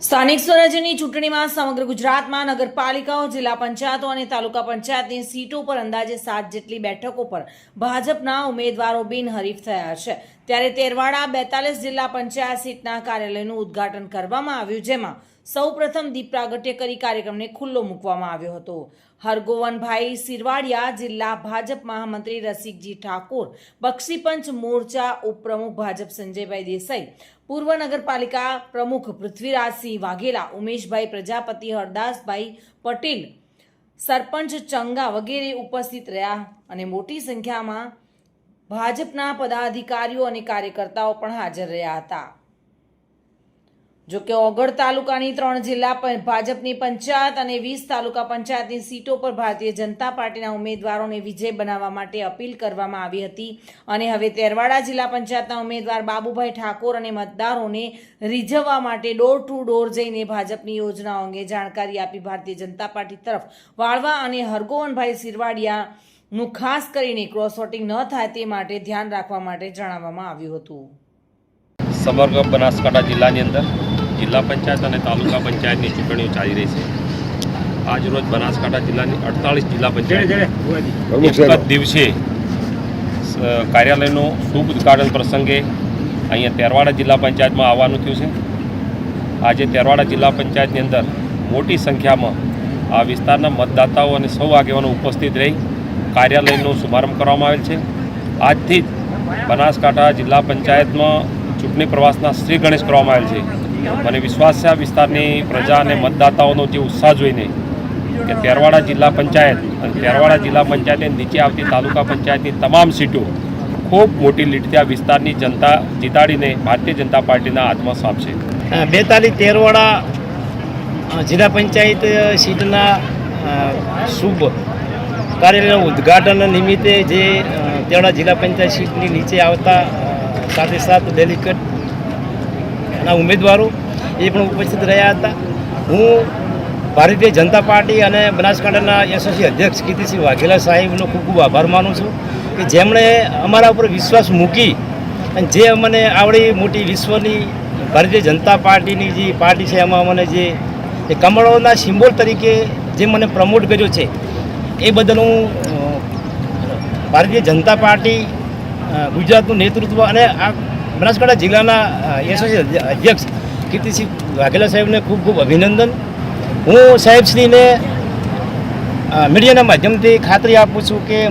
સ્થાનિક સ્વરાજ્યની ચૂંટણીમાં સમગ્ર ગુજરાતમાં નગરપાલિકાઓ, જિલ્લા પંચાયતો અને તાલુકા પંચાયતની સીટો પર અંદાજે 7 જેટલી બેઠકો પર ભાજપના ઉમેદવારો બિનહરીફ થયા છે। ત્યારે તેરવાડા 42 જિલ્લા પંચાયત સીટના કાર્યાલયનું ઉદ્ઘાટન કરવામાં આવ્યું, જેમાં સૌપ્રથમ દીપ પ્રાગટ્ય કરી કાર્યક્રમને ખુલ્લો મૂકવામાં આવ્યો હતો। હરગોવનભાઈ સિરવાડિયા, જિલ્લા ભાજપ મહામંત્રી રસિકજી ઠાકોર, બક્ષીપંચ મોરચા ઉપપ્રમુખ ભાજપ સંજયભાઈ દેસાઈ, પૂર્વ નગરપાલિકા પ્રમુખ પૃથ્વીરાજસિંહ વાઘેલા, ઉમેશભાઈ પ્રજાપતિ, હરદાસભાઈ પટેલ, સરપંચ ચંગા વગેરે ઉપસ્થિત રહ્યા અને મોટી સંખ્યામાં ભાજપના પદાધિકારીઓ અને કાર્યકર્તાઓ પણ હાજર રહ્યા હતા। જો કે ઓગળ તાલુકાની 3 જિલ્લા ભાજપની પંચાયત અને 20 તાલુકા પંચાયતની સીટો પર ભારતીય જનતા પાર્ટીના ઉમેદવારોને વિજય બનાવવા માટે અપીલ કરવામાં આવી હતી અને હવે તેરવાડા જિલ્લા પંચાયતના ઉમેદવાર બાબુભાઈ ઠાકોર અને મતદારોને રીઝવવા માટે ડોર ટુ ડોર જઈને ભાજપની યોજનાઓ અંગે જાણકારી આપી ભારતીય જનતા પાર્ટી તરફ વાળવા અને હરગોવનભાઈ સિરવાડિયાનું ખાસ કરીને ક્રોસ વોટિંગ ન થાય તે માટે ધ્યાન રાખવા માટે જણાવવામાં આવ્યું હતું। સમગ્ર બનાસકાંઠા જિલ્લાની અંદર જિલ્લા પંચાયત અને તાલુકા પંચાયતની ચૂંટણીઓ ચાલી રહી છે। આજ રોજ બનાસકાંઠા જિલ્લાની 48 જિલ્લા પંચાયત એક જ દિવસે કાર્યાલયનો શુભ ઉદ્ઘાટન પ્રસંગે અહીંયા તેરવાડા જિલ્લા પંચાયતમાં આવવાનું થયું છે। આજે તેરવાડા જિલ્લા પંચાયતની અંદર મોટી સંખ્યામાં આ વિસ્તારના મતદાતાઓ અને સૌ આગેવાનો ઉપસ્થિત રહી કાર્યાલયનો શુભારંભ કરવામાં આવેલ છે। આજથી જ બનાસકાંઠા જિલ્લા પંચાયતમાં ચૂંટણી પ્રવાસના શ્રી ગણેશ કરવામાં આવેલ છે। મને વિશ્વાસ છે આ વિસ્તારની પ્રજા અને મતદાતાઓનો જે ઉત્સાહ જોઈને કે તેરવાડા જિલ્લા પંચાયત અને તેરવાડા જિલ્લા પંચાયતની નીચે આવતી તાલુકા પંચાયતની તમામ સીટો ખૂબ મોટી લીડથી આ વિસ્તારની જનતા જીતાડીને ભારતીય જનતા પાર્ટીના હાથમાં સોંપશે। 42 તેરવાડા જિલ્લા પંચાયત સીટના શુભ કાર્યાલયના ઉદ્ઘાટન નિમિત્તે જે તેરવાડા જિલ્લા પંચાયત સીટની નીચે આવતા સાથે ડેલિકેટ ના ઉમેદવારો એ પણ ઉપસ્થિત રહ્યા હતા। હું ભારતીય જનતા પાર્ટી અને બનાસકાંઠાના એસોસિએશન અધ્યક્ષ કીર્તિસિંહ વાઘેલા સાહેબનો ખૂબ ખૂબ આભાર માનું છું કે જેમણે અમારા ઉપર વિશ્વાસ મૂકી અને જે અમને આવડી મોટી વિશ્વની ભારતીય જનતા પાર્ટીની જે પાર્ટી છે એમાં મને જે કમળોના સિમ્બોલ તરીકે જે મને પ્રમોટ કર્યો છે એ બદલ હું ભારતીય જનતા પાર્ટી ગુજરાતનું નેતૃત્વ અને આ બનાસકાંઠા જિલ્લાના એસોસિએશન અધ્યક્ષ કીર્તિસિંહ વાઘેલા સાહેબને ખૂબ ખૂબ અભિનંદન। હું સાહેબશ્રીને મીડિયાના માધ્યમથી ખાતરી આપું છું કે જે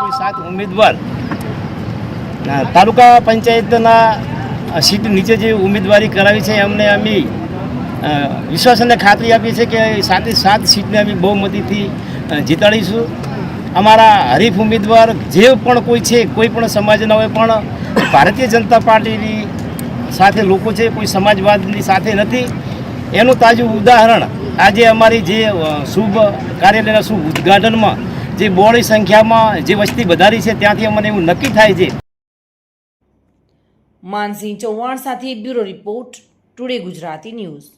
કોઈ 7 ઉમેદવાર તાલુકા પંચાયતના સીટ નીચે જે ઉમેદવારી કરાવી છે એમને અમે વિશ્વાસ અને ખાતરી આપી છે કે 7 સીટને અમે બહુમતીથી જીતાડીશું। અમારા હરીફ ઉમેદવાર જે પણ કોઈ છે, કોઈ પણ સમાજના હોય પણ ભારતીય જનતા પાર્ટીની સાથે લોકો છે, કોઈ સમાજવાદની સાથે નથી। એનું તાજું ઉદાહરણ આજે અમારી જે શુભ કાર્યાલયના શુભ ઉદ્ઘાટનમાં જે બહોળી સંખ્યામાં જે વસ્તી વધારી છે ત્યાંથી અમને એવું નક્કી થાય છે। માનસિંહ ચૌહાણ સાથે bureau report, today Gujarati news.